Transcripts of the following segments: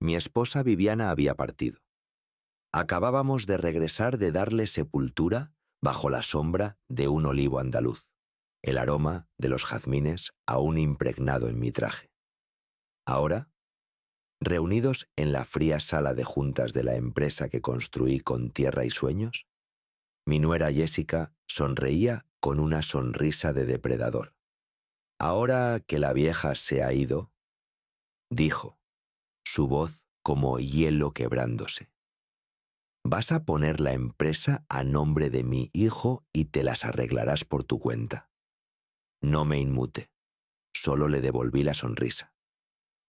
Mi esposa Viviana había partido. Acabábamos de regresar de darle sepultura bajo la sombra de un olivo andaluz, el aroma de los jazmines aún impregnado en mi traje. Ahora, reunidos en la fría sala de juntas de la empresa que construí con tierra y sueños, mi nuera Jessica sonreía con una sonrisa de depredador. Ahora que la vieja se ha ido, dijo, su voz como hielo quebrándose. Vas a poner la empresa a nombre de mi hijo y te las arreglarás por tu cuenta. No me inmuté, solo le devolví la sonrisa.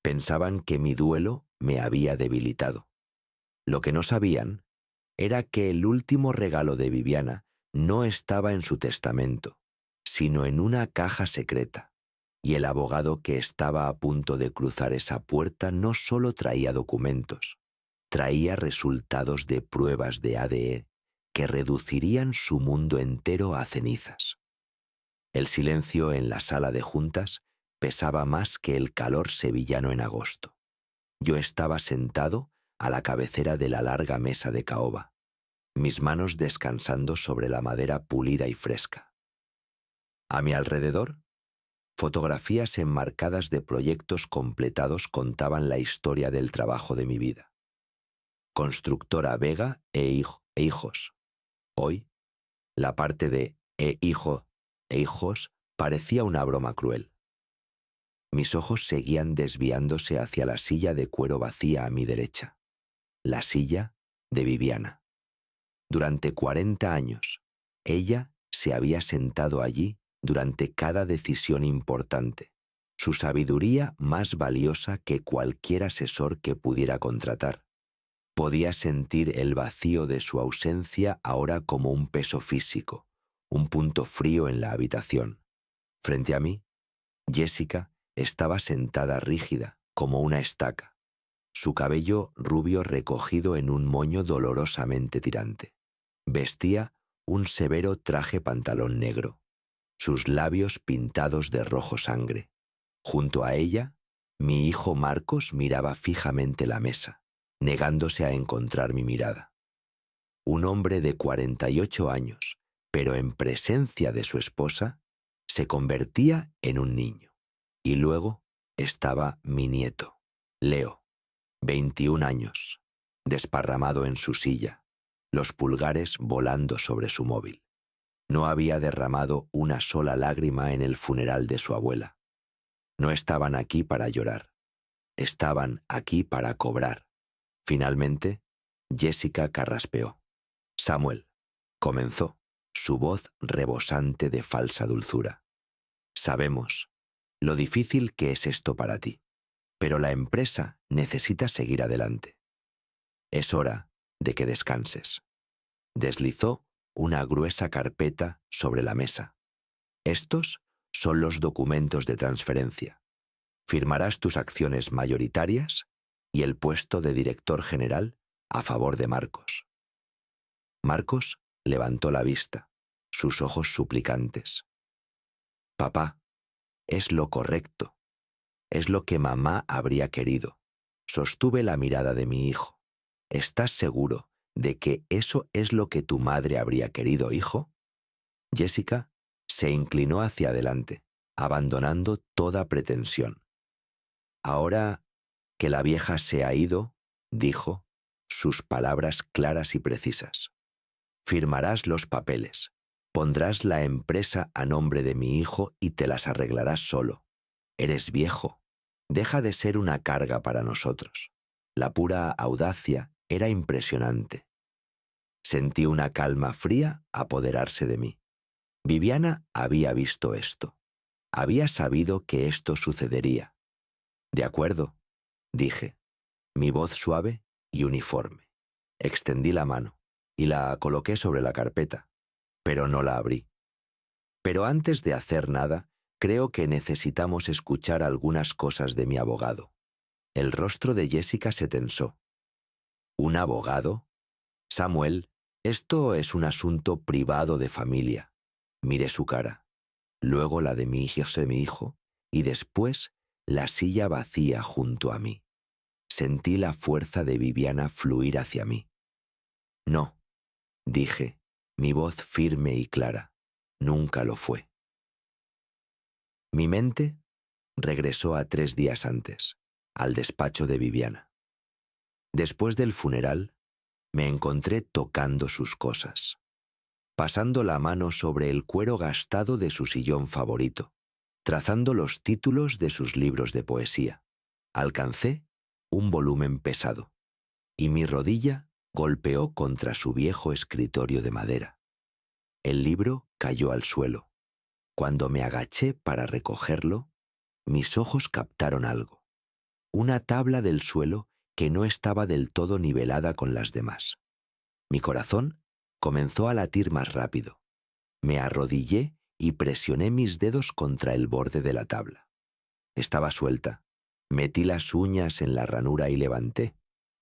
Pensaban que mi duelo me había debilitado. Lo que no sabían era que el último regalo de Viviana no estaba en su testamento, sino en una caja secreta, y el abogado que estaba a punto de cruzar esa puerta no solo traía documentos, traía resultados de pruebas de ADN que reducirían su mundo entero a cenizas. El silencio en la sala de juntas pesaba más que el calor sevillano en agosto. Yo estaba sentado a la cabecera de la larga mesa de caoba, mis manos descansando sobre la madera pulida y fresca. A mi alrededor, fotografías enmarcadas de proyectos completados contaban la historia del trabajo de mi vida. Constructora Vega e hijos. Hoy, la parte de hijo e hijos parecía una broma cruel. Mis ojos seguían desviándose hacia la silla de cuero vacía a mi derecha, la silla de Viviana. Durante 40 años, ella se había sentado allí durante cada decisión importante, su sabiduría más valiosa que cualquier asesor que pudiera contratar. Podía sentir el vacío de su ausencia ahora como un peso físico, un punto frío en la habitación. Frente a mí, Jessica estaba sentada rígida como una estaca, su cabello rubio recogido en un moño dolorosamente tirante. Vestía un severo traje pantalón negro, sus labios pintados de rojo sangre. Junto a ella, mi hijo Marcos miraba fijamente la mesa, negándose a encontrar mi mirada. Un hombre de 48 años, pero en presencia de su esposa, se convertía en un niño. Y luego estaba mi nieto, Leo, 21 años, desparramado en su silla, los pulgares volando sobre su móvil. No había derramado una sola lágrima en el funeral de su abuela. No estaban aquí para llorar, estaban aquí para cobrar. Finalmente, Jessica carraspeó. Samuel, comenzó, su voz rebosante de falsa dulzura. Sabemos lo difícil que es esto para ti, pero la empresa necesita seguir adelante. Es hora de que descanses. Deslizó una gruesa carpeta sobre la mesa. Estos son los documentos de transferencia. Firmarás tus acciones mayoritarias y el puesto de director general a favor de Marcos. Marcos levantó la vista, sus ojos suplicantes. Papá, es lo correcto. Es lo que mamá habría querido. Sostuve la mirada de mi hijo. ¿Estás seguro de que eso es lo que tu madre habría querido, hijo? Jessica se inclinó hacia adelante, abandonando toda pretensión. Ahora que la vieja se ha ido, dijo, sus palabras claras y precisas. Firmarás los papeles, pondrás la empresa a nombre de mi hijo y te las arreglarás solo. Eres viejo. Deja de ser una carga para nosotros. La pura audacia era impresionante. Sentí una calma fría apoderarse de mí. Viviana había visto esto. Había sabido que esto sucedería. De acuerdo, dije, mi voz suave y uniforme. Extendí la mano y la coloqué sobre la carpeta, pero no la abrí. Pero antes de hacer nada, creo que necesitamos escuchar algunas cosas de mi abogado. El rostro de Jessica se tensó. ¿Un abogado? Samuel, esto es un asunto privado de familia. Miré su cara, luego la de mi hijo y después la silla vacía junto a mí. sentí la fuerza de Viviana fluir hacia mí. No, dije, mi voz firme y clara, nunca lo fue. Mi mente regresó a 3 días antes, al despacho de Viviana. Después del funeral, me encontré tocando sus cosas, pasando la mano sobre el cuero gastado de su sillón favorito, trazando los títulos de sus libros de poesía. Alcancé un volumen pesado, y mi rodilla golpeó contra su viejo escritorio de madera. El libro cayó al suelo. Cuando me agaché para recogerlo, mis ojos captaron algo. Una tabla del suelo que no estaba del todo nivelada con las demás. Mi corazón comenzó a latir más rápido. Me arrodillé y presioné mis dedos contra el borde de la tabla. Estaba suelta. Metí las uñas en la ranura y levanté.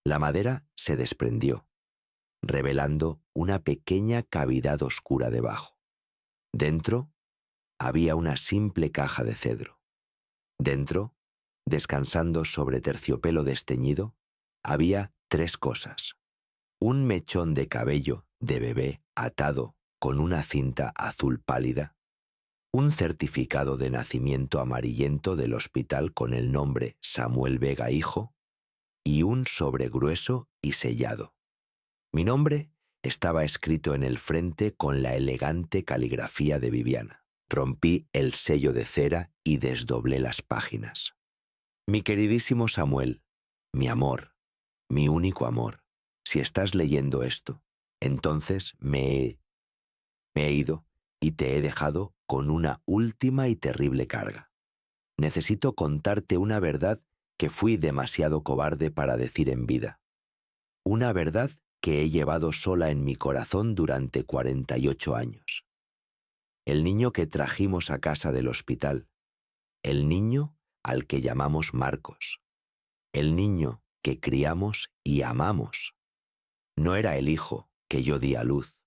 La madera se desprendió, revelando una pequeña cavidad oscura debajo. Dentro había una simple caja de cedro. Dentro, descansando sobre terciopelo desteñido, había 3 cosas. Un mechón de cabello de bebé atado con una cinta azul pálida, un certificado de nacimiento amarillento del hospital con el nombre Samuel Vega Hijo y un sobre grueso y sellado. Mi nombre estaba escrito en el frente con la elegante caligrafía de Viviana. Rompí el sello de cera y desdoblé las páginas. Mi queridísimo Samuel, mi amor, mi único amor, si estás leyendo esto, entonces me he ido y te he dejado con una última y terrible carga. Necesito contarte una verdad que fui demasiado cobarde para decir en vida. Una verdad que he llevado sola en mi corazón durante 48 años. El niño que trajimos a casa del hospital. El niño al que llamamos Marcos. El niño que criamos y amamos. No era el hijo que yo di a luz.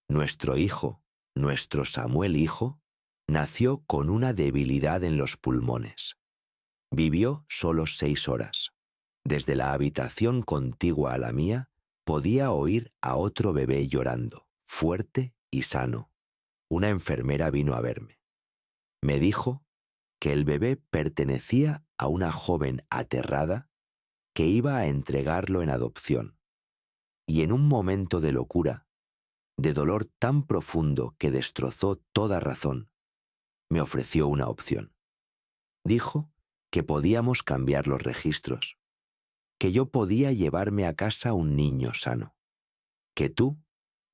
Nuestro hijo, nuestro Samuel hijo, nació con una debilidad en los pulmones. Vivió solo 6 horas. Desde la habitación contigua a la mía, podía oír a otro bebé llorando, fuerte y sano. Una enfermera vino a verme. Me dijo que el bebé pertenecía a una joven aterrada que iba a entregarlo en adopción. Y en un momento de locura, de dolor tan profundo que destrozó toda razón, me ofreció una opción. Dijo que podíamos cambiar los registros, que yo podía llevarme a casa un niño sano, que tú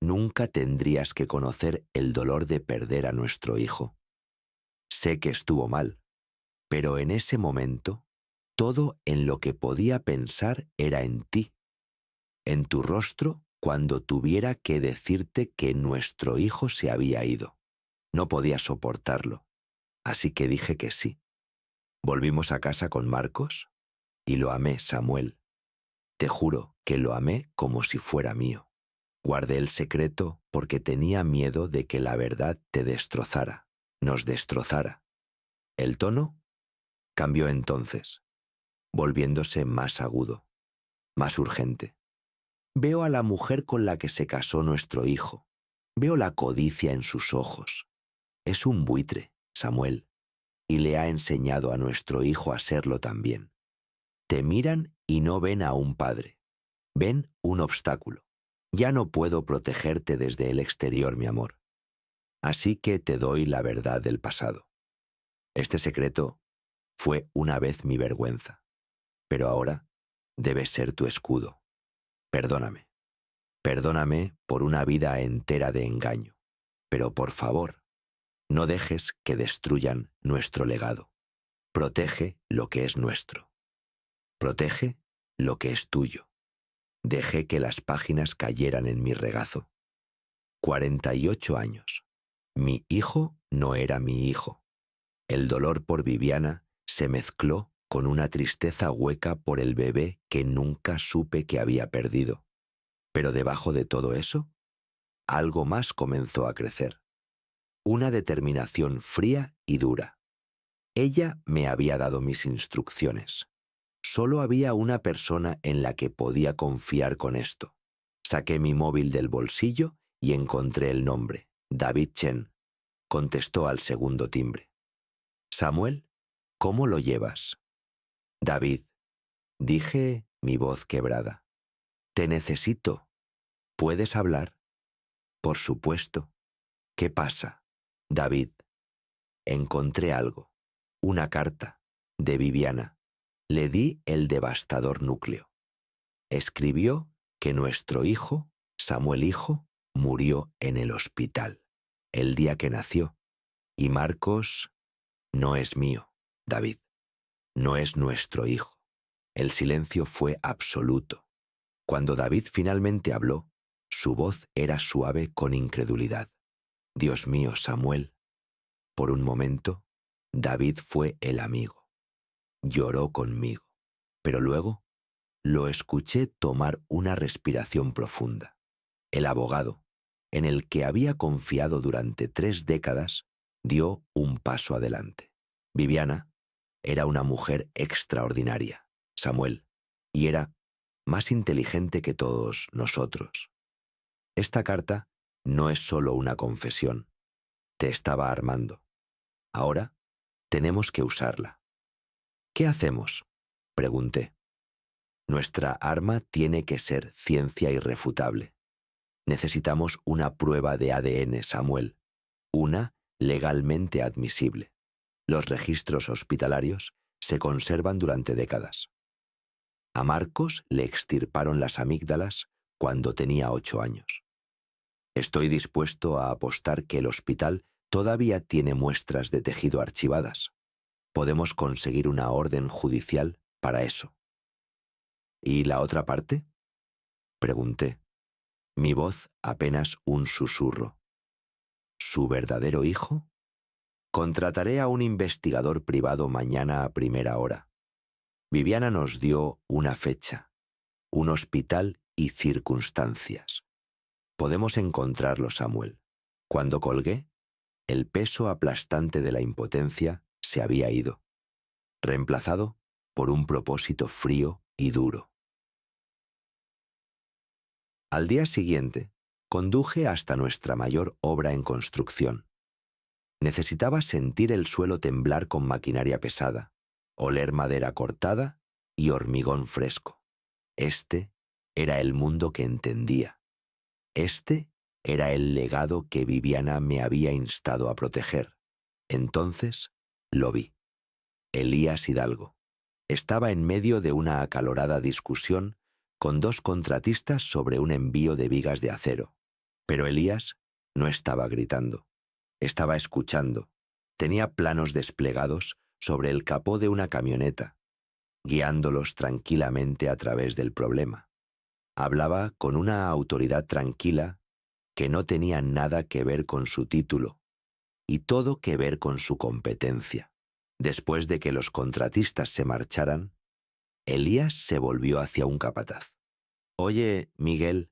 nunca tendrías que conocer el dolor de perder a nuestro hijo. Sé que estuvo mal, pero en ese momento, todo en lo que podía pensar era en ti, en tu rostro cuando tuviera que decirte que nuestro hijo se había ido. No podía soportarlo, así que dije que sí. Volvimos a casa con Marcos y lo amé, Samuel. Te juro que lo amé como si fuera mío. Guardé el secreto porque tenía miedo de que la verdad te destrozara, nos destrozara. El tono cambió entonces, volviéndose más agudo, más urgente. Veo a la mujer con la que se casó nuestro hijo. Veo la codicia en sus ojos. Es un buitre, Samuel, y le ha enseñado a nuestro hijo a serlo también. Te miran y no ven a un padre. Ven un obstáculo. Ya no puedo protegerte desde el exterior, mi amor. Así que te doy la verdad del pasado. Este secreto fue una vez mi vergüenza, pero ahora debe ser tu escudo. Perdóname. Perdóname por una vida entera de engaño, pero por favor, no dejes que destruyan nuestro legado. Protege lo que es nuestro. Protege lo que es tuyo. Dejé que las páginas cayeran en mi regazo. 48 años. Mi hijo no era mi hijo. El dolor por Viviana se mezcló con una tristeza hueca por el bebé que nunca supe que había perdido. Pero debajo de todo eso, algo más comenzó a crecer. Una determinación fría y dura. Ella me había dado mis instrucciones. Solo había una persona en la que podía confiar con esto. Saqué mi móvil del bolsillo y encontré el nombre. David Chen. Contestó al segundo timbre. Samuel, ¿cómo lo llevas? David, dije, mi voz quebrada. Te necesito. ¿Puedes hablar? Por supuesto. ¿Qué pasa? David, encontré algo. Una carta. De Viviana. Le di el devastador núcleo. Escribió que nuestro hijo, Samuel hijo, murió en el hospital, el día que nació. Y Marcos no es mío, David. No es nuestro hijo. El silencio fue absoluto. Cuando David finalmente habló, su voz era suave con incredulidad. Dios mío, Samuel. Por un momento, David fue el amigo. Lloró conmigo. Pero luego lo escuché tomar una respiración profunda. El abogado, en el que había confiado durante 3 décadas, dio un paso adelante. Viviana era una mujer extraordinaria, Samuel, y era más inteligente que todos nosotros. Esta carta no es solo una confesión. Te estaba armando. Ahora tenemos que usarla. ¿Qué hacemos? Pregunté. Nuestra arma tiene que ser ciencia irrefutable. Necesitamos una prueba de ADN, Samuel. Una legalmente admisible. Los registros hospitalarios se conservan durante décadas. A Marcos le extirparon las amígdalas cuando tenía 8 años. Estoy dispuesto a apostar que el hospital todavía tiene muestras de tejido archivadas. Podemos conseguir una orden judicial para eso. ¿Y la otra parte? Pregunté. Mi voz apenas un susurro. ¿Su verdadero hijo? Contrataré a un investigador privado mañana a primera hora. Viviana nos dio una fecha, un hospital y circunstancias. Podemos encontrarlo, Samuel. Cuando colgué, el peso aplastante de la impotencia se había ido, reemplazado por un propósito frío y duro. Al día siguiente, conduje hasta nuestra mayor obra en construcción. Necesitaba sentir el suelo temblar con maquinaria pesada, oler madera cortada y hormigón fresco. Este era el mundo que entendía. Este era el legado que Viviana me había instado a proteger. Entonces lo vi. Elías Hidalgo. Estaba en medio de una acalorada discusión con 2 contratistas sobre un envío de vigas de acero. Pero Elías no estaba gritando. Estaba escuchando. Tenía planos desplegados sobre el capó de una camioneta, guiándolos tranquilamente a través del problema. Hablaba con una autoridad tranquila que no tenía nada que ver con su título y todo que ver con su competencia. Después de que los contratistas se marcharan, Elías se volvió hacia un capataz. «Oye, Miguel,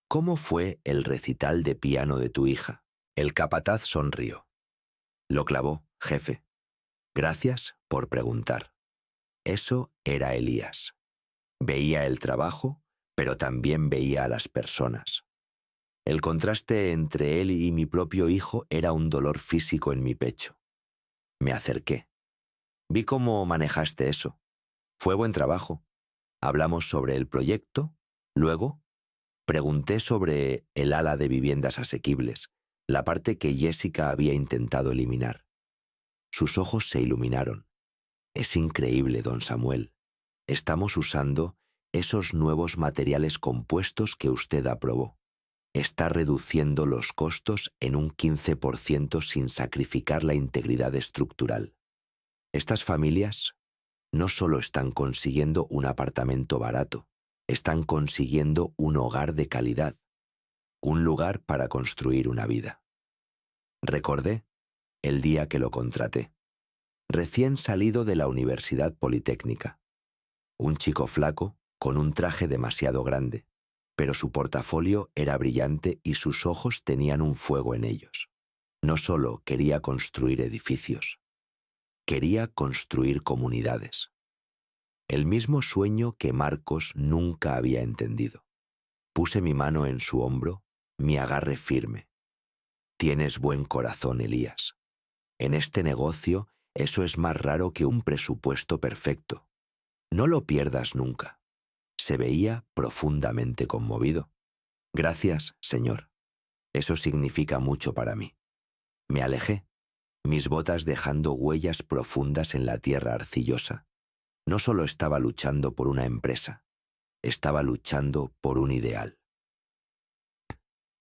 ¿cómo fue el recital de piano de tu hija?» El capataz sonrió. «Lo clavó, jefe. Gracias por preguntar». Eso era Elías. Veía el trabajo, pero también veía a las personas. El contraste entre él y mi propio hijo era un dolor físico en mi pecho. Me acerqué. Vi cómo manejaste eso. Fue buen trabajo. Hablamos sobre el proyecto. Luego, pregunté sobre el ala de viviendas asequibles, la parte que Jessica había intentado eliminar. Sus ojos se iluminaron. Es increíble, don Samuel. Estamos usando esos nuevos materiales compuestos que usted aprobó. Está reduciendo los costos en un 15% sin sacrificar la integridad estructural. Estas familias no solo están consiguiendo un apartamento barato, están consiguiendo un hogar de calidad, un lugar para construir una vida. Recordé el día que lo contraté, recién salido de la Universidad Politécnica. Un chico flaco con un traje demasiado grande, pero su portafolio era brillante y sus ojos tenían un fuego en ellos. No solo quería construir edificios, quería construir comunidades. el mismo sueño que Marcos nunca había entendido. Puse mi mano en su hombro, mi agarre firme. Tienes buen corazón, Elías. En este negocio eso es más raro que un presupuesto perfecto. No lo pierdas nunca. Se veía profundamente conmovido. Gracias, señor. Eso significa mucho para mí. Me alejé, mis botas dejando huellas profundas en la tierra arcillosa. No solo estaba luchando por una empresa, estaba luchando por un ideal.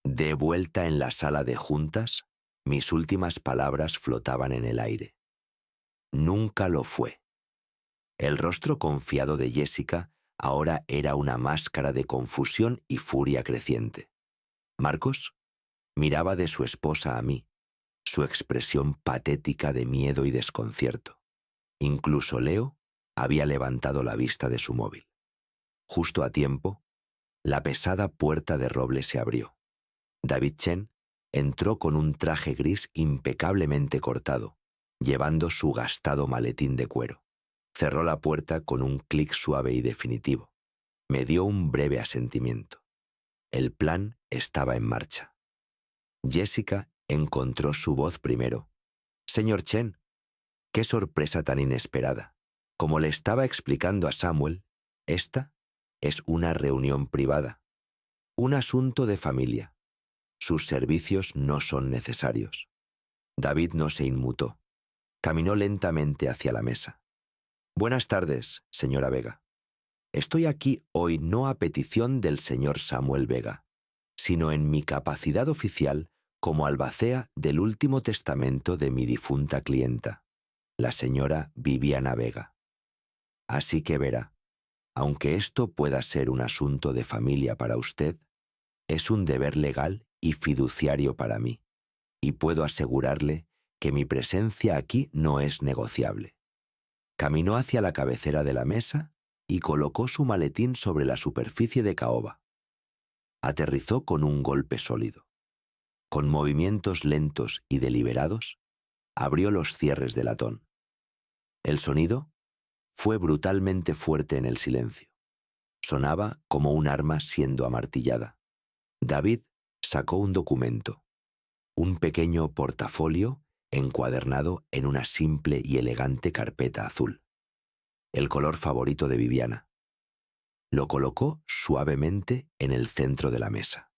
De vuelta en la sala de juntas, mis últimas palabras flotaban en el aire. Nunca lo fue. El rostro confiado de Jessica ahora era una máscara de confusión y furia creciente. Marcos miraba de su esposa a mí, su expresión patética de miedo y desconcierto. Incluso Leo había levantado la vista de su móvil. Justo a tiempo, la pesada puerta de roble se abrió. David Chen entró con un traje gris impecablemente cortado, llevando su gastado maletín de cuero. Cerró la puerta con un clic suave y definitivo. Me dio un breve asentimiento. El plan estaba en marcha. Jessica encontró su voz primero. Señor Chen, qué sorpresa tan inesperada. Como le estaba explicando a Samuel, esta es una reunión privada, un asunto de familia. Sus servicios no son necesarios. David no se inmutó. Caminó lentamente hacia la mesa. Buenas tardes, señora Vega. Estoy aquí hoy no a petición del señor Samuel Vega, sino en mi capacidad oficial como albacea del último testamento de mi difunta clienta, la señora Viviana Vega. Así que verá, aunque esto pueda ser un asunto de familia para usted, es un deber legal y fiduciario para mí, y puedo asegurarle que mi presencia aquí no es negociable. Caminó hacia la cabecera de la mesa y colocó su maletín sobre la superficie de caoba. Aterrizó con un golpe sólido. Con movimientos lentos y deliberados, abrió los cierres de latón. El sonido fue brutalmente fuerte en el silencio. Sonaba como un arma siendo amartillada. David sacó un documento, un pequeño portafolio encuadernado en una simple y elegante carpeta azul, el color favorito de Viviana. Lo colocó suavemente en el centro de la mesa.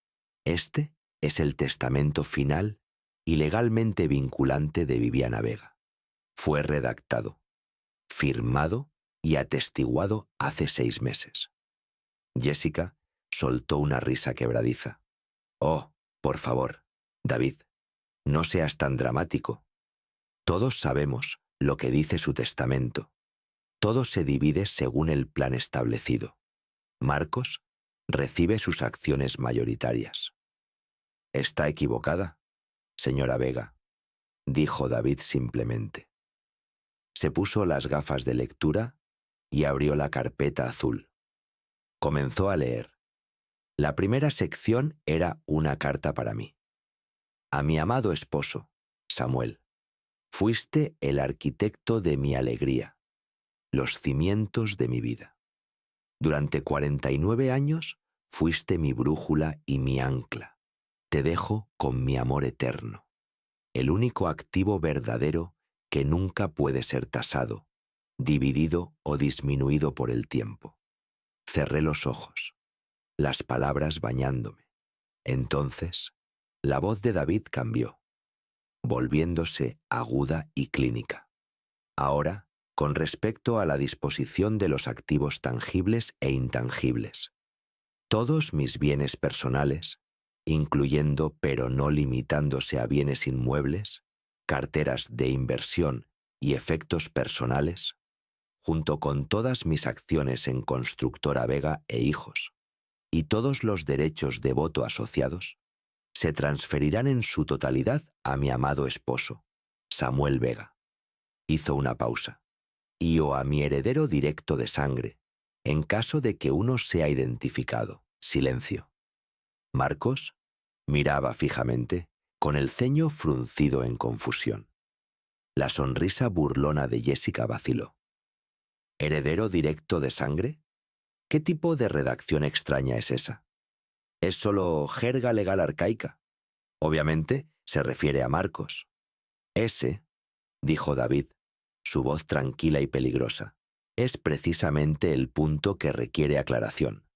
Este es el testamento final y legalmente vinculante de Viviana Vega. Fue redactado, firmado y atestiguado hace 6 meses. Jessica soltó una risa quebradiza. Oh, por favor, David, no seas tan dramático. Todos sabemos lo que dice su testamento. Todo se divide según el plan establecido. Marcos recibe sus acciones mayoritarias. Está equivocada, señora Vega, dijo David simplemente. Se puso las gafas de lectura y abrió la carpeta azul. Comenzó a leer. La primera sección era una carta para mí. A mi amado esposo, Samuel, fuiste el arquitecto de mi alegría, los cimientos de mi vida. Durante 49 años fuiste mi brújula y mi ancla. Te dejo con mi amor eterno, el único activo verdadero que nunca puede ser tasado, dividido o disminuido por el tiempo. Cerré los ojos, las palabras bañándome. Entonces, la voz de David cambió, volviéndose aguda y clínica. Ahora, con respecto a la disposición de los activos tangibles e intangibles. Todos mis bienes personales, incluyendo pero no limitándose a bienes inmuebles, carteras de inversión y efectos personales, junto con todas mis acciones en Constructora Vega e Hijos, y todos los derechos de voto asociados, se transferirán en su totalidad a mi amado esposo, Samuel Vega. Hizo una pausa. Y o a mi heredero directo de sangre, en caso de que uno sea identificado. Silencio. Marcos miraba fijamente, con el ceño fruncido en confusión. La sonrisa burlona de Jessica vaciló. ¿Heredero directo de sangre? ¿Qué tipo de redacción extraña es esa? Es solo jerga legal arcaica. Obviamente se refiere a Marcos. Ese, dijo David, su voz tranquila y peligrosa, es precisamente el punto que requiere aclaración.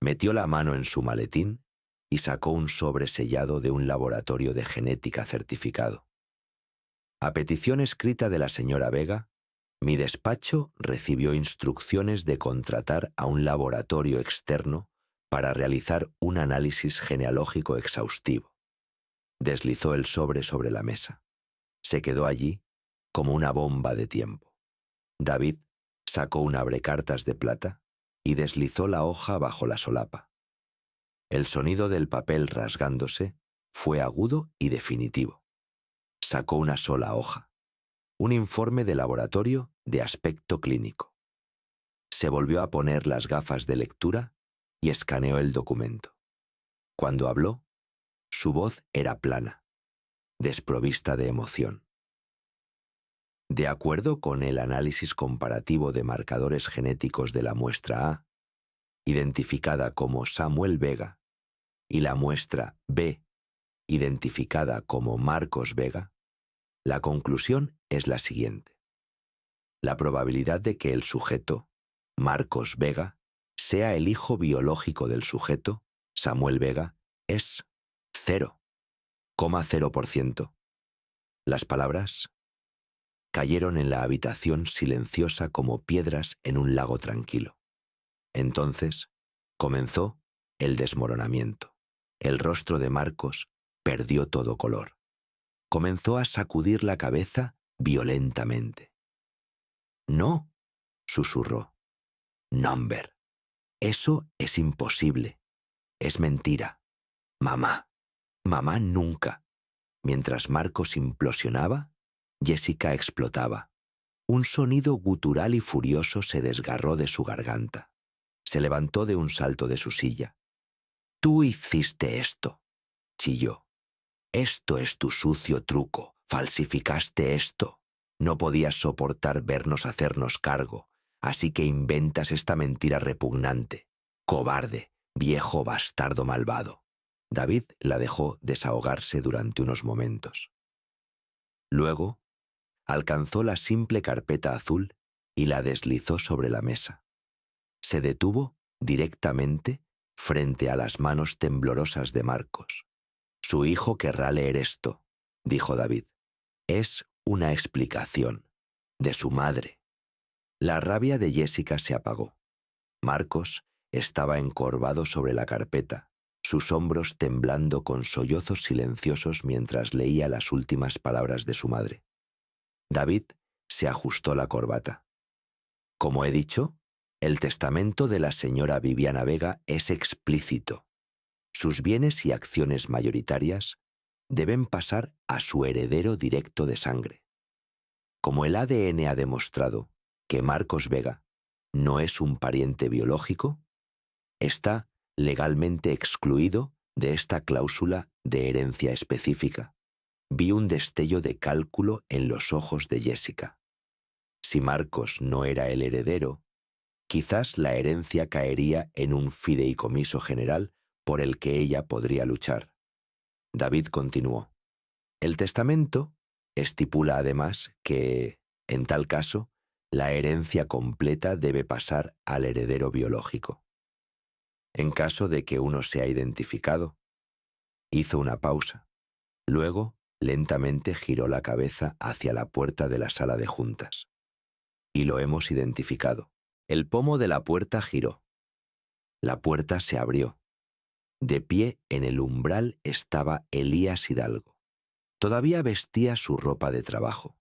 Metió la mano en su maletín y sacó un sobre sellado de un laboratorio de genética certificado. A petición escrita de la señora Vega, mi despacho recibió instrucciones de contratar a un laboratorio externo para realizar un análisis genealógico exhaustivo. Deslizó el sobre la mesa. Se quedó allí como una bomba de tiempo. David sacó un abrecartas de plata y deslizó la hoja bajo la solapa. El sonido del papel rasgándose fue agudo y definitivo. Sacó una sola hoja, un informe de laboratorio de aspecto clínico. Se volvió a poner las gafas de lectura y escaneó el documento. Cuando habló, su voz era plana, desprovista de emoción. De acuerdo con el análisis comparativo de marcadores genéticos de la muestra A, identificada como Samuel Vega, y la muestra B, identificada como Marcos Vega, la conclusión es la siguiente. La probabilidad de que el sujeto, Marcos Vega, sea el hijo biológico del sujeto, Samuel Vega, es 0,0%. Las palabras cayeron en la habitación silenciosa como piedras en un lago tranquilo. Entonces comenzó el desmoronamiento. El rostro de Marcos perdió todo color. Comenzó a sacudir la cabeza violentamente. «No», susurró. «Number. Eso es imposible. Es mentira. Mamá. Mamá nunca». Mientras Marcos implosionaba, Jessica explotaba. Un sonido gutural y furioso se desgarró de su garganta. Se levantó de un salto de su silla. «Tú hiciste esto», chilló. «Esto es tu sucio truco. Falsificaste esto. No podías soportar vernos hacernos cargo, así que inventas esta mentira repugnante. Cobarde, viejo bastardo malvado». David la dejó desahogarse durante unos momentos. Luego, alcanzó la simple carpeta azul y la deslizó sobre la mesa. Se detuvo directamente frente a las manos temblorosas de Marcos. «Su hijo querrá leer esto», dijo David. «Es una explicación de su madre». La rabia de Jessica se apagó. Marcos estaba encorvado sobre la carpeta, sus hombros temblando con sollozos silenciosos mientras leía las últimas palabras de su madre. David se ajustó la corbata. «Como he dicho, el testamento de la señora Viviana Vega es explícito. Sus bienes y acciones mayoritarias deben pasar a su heredero directo de sangre. Como el ADN ha demostrado que Marcos Vega no es un pariente biológico, está legalmente excluido de esta cláusula de herencia específica». Vi un destello de cálculo en los ojos de Jessica. Si Marcos no era el heredero, quizás la herencia caería en un fideicomiso general por el que ella podría luchar. David continuó. El testamento estipula además que, en tal caso, la herencia completa debe pasar al heredero biológico. En caso de que uno sea identificado, hizo una pausa. Luego, lentamente giró la cabeza hacia la puerta de la sala de juntas. «Y lo hemos identificado». El pomo de la puerta giró. La puerta se abrió. De pie en el umbral estaba Elías Hidalgo. Todavía vestía su ropa de trabajo,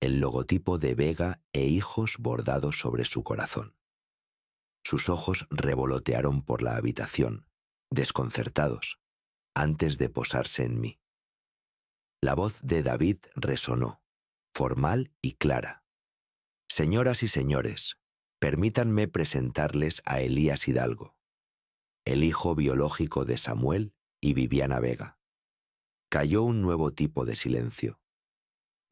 el logotipo de Vega e Hijos bordado sobre su corazón. Sus ojos revolotearon por la habitación, desconcertados, antes de posarse en mí. La voz de David resonó, formal y clara. «Señoras y señores, permítanme presentarles a Elías Hidalgo, el hijo biológico de Samuel y Viviana Vega». Cayó un nuevo tipo de silencio.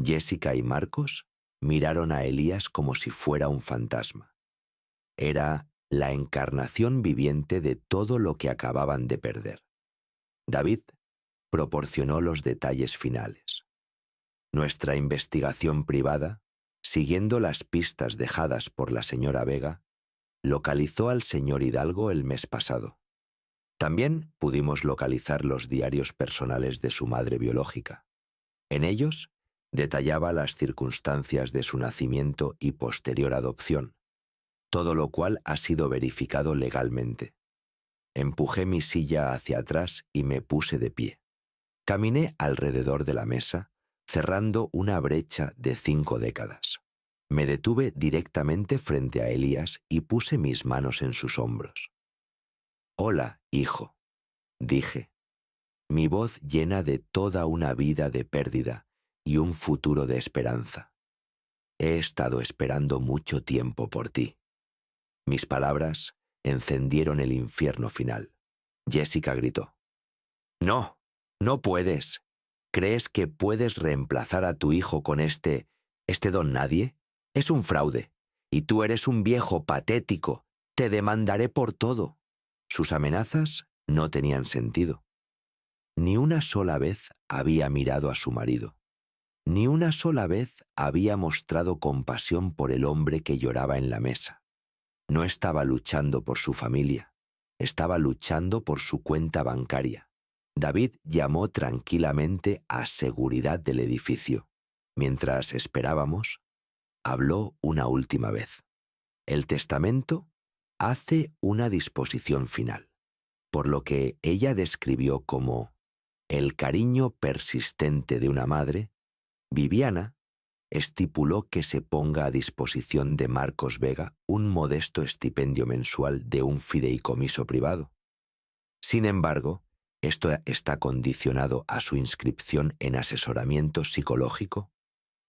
Jessica y Marcos miraron a Elías como si fuera un fantasma. Era la encarnación viviente de todo lo que acababan de perder. David proporcionó los detalles finales. Nuestra investigación privada, siguiendo las pistas dejadas por la señora Vega, localizó al señor Hidalgo el mes pasado. También pudimos localizar los diarios personales de su madre biológica. En ellos detallaba las circunstancias de su nacimiento y posterior adopción, todo lo cual ha sido verificado legalmente. Empujé mi silla hacia atrás y me puse de pie. Caminé alrededor de la mesa, cerrando una brecha de 5 décadas. Me detuve directamente frente a Elías y puse mis manos en sus hombros. «Hola, hijo», dije, mi voz llena de toda una vida de pérdida y un futuro de esperanza. «He estado esperando mucho tiempo por ti». Mis palabras encendieron el infierno final. Jessica gritó. «No, no puedes. ¿Crees que puedes reemplazar a tu hijo con este don nadie? Es un fraude. Y tú eres un viejo patético. Te demandaré por todo». Sus amenazas no tenían sentido. Ni una sola vez había mirado a su marido. Ni una sola vez había mostrado compasión por el hombre que lloraba en la mesa. No estaba luchando por su familia. Estaba luchando por su cuenta bancaria. David llamó tranquilamente a seguridad del edificio. Mientras esperábamos, habló una última vez. El testamento hace una disposición final, por lo que ella describió como el cariño persistente de una madre. Viviana estipuló que se ponga a disposición de Marcos Vega un modesto estipendio mensual de un fideicomiso privado. Sin embargo, esto está condicionado a su inscripción en asesoramiento psicológico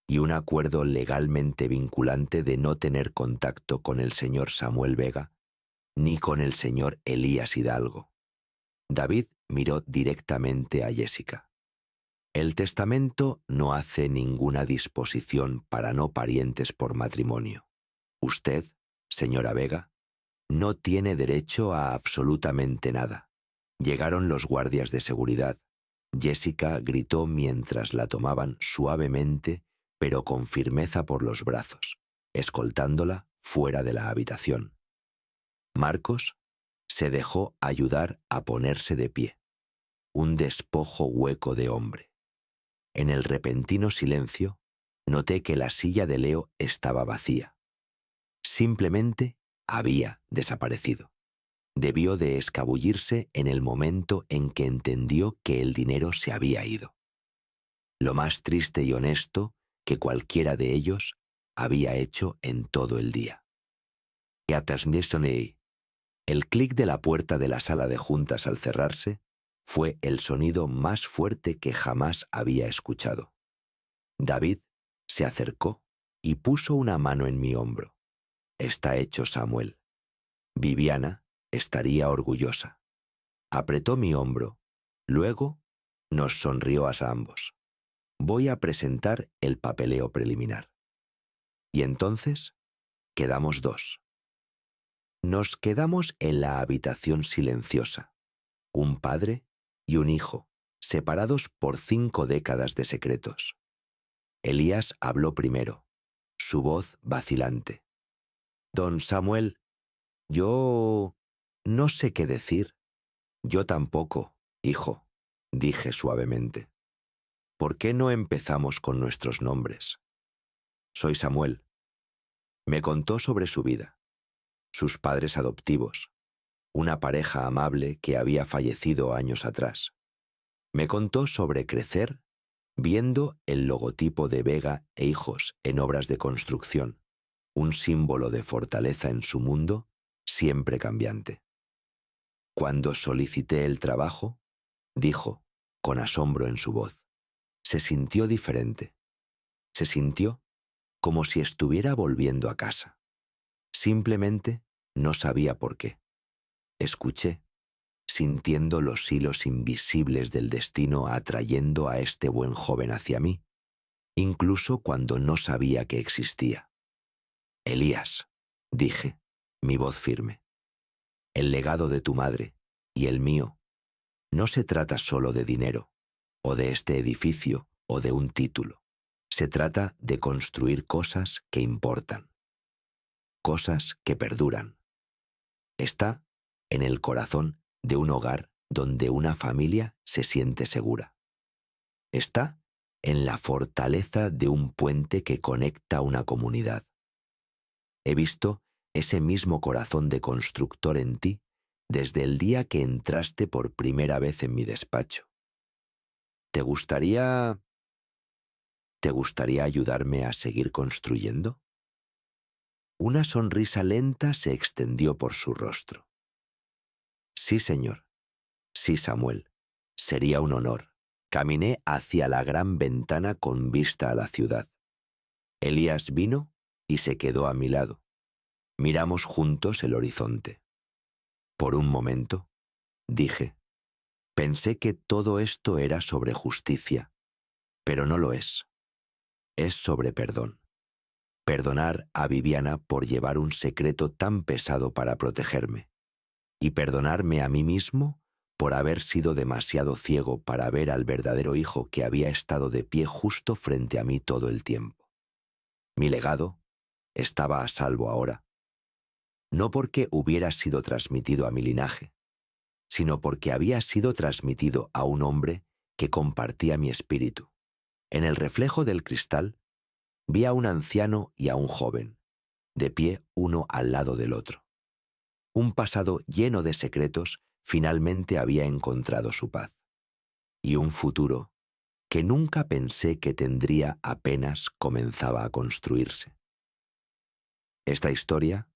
y un acuerdo legalmente vinculante de no tener contacto con el señor Samuel Vega ni con el señor Elías Hidalgo. David miró directamente a Jessica. El testamento no hace ninguna disposición para no parientes por matrimonio. Usted, señora Vega, no tiene derecho a absolutamente nada. Llegaron los guardias de seguridad. Jessica gritó mientras la tomaban suavemente, pero con firmeza por los brazos, escoltándola fuera de la habitación. Marcos se dejó ayudar a ponerse de pie, un despojo hueco de hombre. En el repentino silencio, noté que la silla de Leo estaba vacía. Simplemente había desaparecido. Debió de escabullirse en el momento en que entendió que el dinero se había ido. Lo más triste y honesto que cualquiera de ellos había hecho en todo el día. El clic de la puerta de la sala de juntas al cerrarse fue el sonido más fuerte que jamás había escuchado. David se acercó y puso una mano en mi hombro. «Está hecho, Samuel. Viviana estaría orgullosa». Apretó mi hombro. Luego nos sonrió a ambos. «Voy a presentar el papeleo preliminar». Y entonces quedamos dos. Nos quedamos en la habitación silenciosa, un padre y un hijo, separados por 5 décadas de secretos. Elías habló primero, su voz vacilante. «Don Samuel, yo no sé qué decir». «Yo tampoco, hijo», dije suavemente. «¿Por qué no empezamos con nuestros nombres?» «Soy Samuel». Me contó sobre su vida, sus padres adoptivos, una pareja amable que había fallecido años atrás. Me contó sobre crecer viendo el logotipo de Vega e Hijos en obras de construcción, un símbolo de fortaleza en su mundo siempre cambiante. Cuando solicité el trabajo, dijo, con asombro en su voz, se sintió diferente. Se sintió como si estuviera volviendo a casa. Simplemente no sabía por qué. Escuché, sintiendo los hilos invisibles del destino atrayendo a este buen joven hacia mí, incluso cuando no sabía que existía. «Elías», dije, mi voz firme. El legado de tu madre y el mío no se trata solo de dinero, o de este edificio, o de un título. Se trata de construir cosas que importan, cosas que perduran. Está en el corazón de un hogar donde una familia se siente segura. Está en la fortaleza de un puente que conecta una comunidad. He visto ese mismo corazón de constructor en ti desde el día que entraste por primera vez en mi despacho. ¿Te gustaría ayudarme a seguir construyendo? Una sonrisa lenta se extendió por su rostro. Sí, señor. Sí, Samuel. Sería un honor. Caminé hacia la gran ventana con vista a la ciudad. Elías vino y se quedó a mi lado. Miramos juntos el horizonte. Por un momento, dije, pensé que todo esto era sobre justicia, pero no lo es. Es sobre perdón. Perdonar a Viviana por llevar un secreto tan pesado para protegerme, y perdonarme a mí mismo por haber sido demasiado ciego para ver al verdadero hijo que había estado de pie justo frente a mí todo el tiempo. Mi legado estaba a salvo ahora, no porque hubiera sido transmitido a mi linaje, sino porque había sido transmitido a un hombre que compartía mi espíritu. En el reflejo del cristal vi a un anciano y a un joven, de pie uno al lado del otro. Un pasado lleno de secretos finalmente había encontrado su paz. Y un futuro que nunca pensé que tendría apenas comenzaba a construirse. Esta historia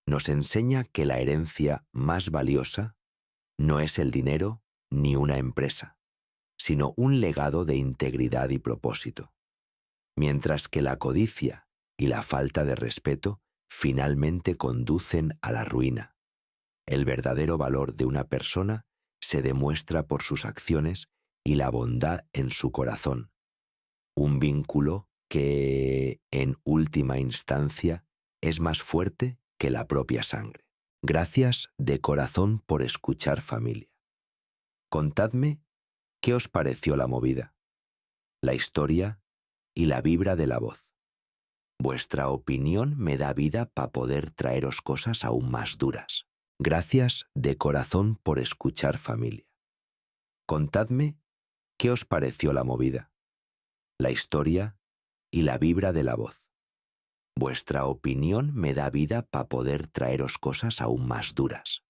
nos enseña que la herencia más valiosa no es el dinero ni una empresa, sino un legado de integridad y propósito, mientras que la codicia y la falta de respeto finalmente conducen a la ruina. El verdadero valor de una persona se demuestra por sus acciones y la bondad en su corazón, un vínculo que, en última instancia, es más fuerte que la propia sangre. Gracias de corazón por escuchar, familia. Contadme qué os pareció la movida, la historia y la vibra de la voz. Vuestra opinión me da vida para poder traeros cosas aún más duras. Gracias de corazón por escuchar, familia. Contadme qué os pareció la movida, la historia y la vibra de la voz. Vuestra opinión me da vida para poder traeros cosas aún más duras.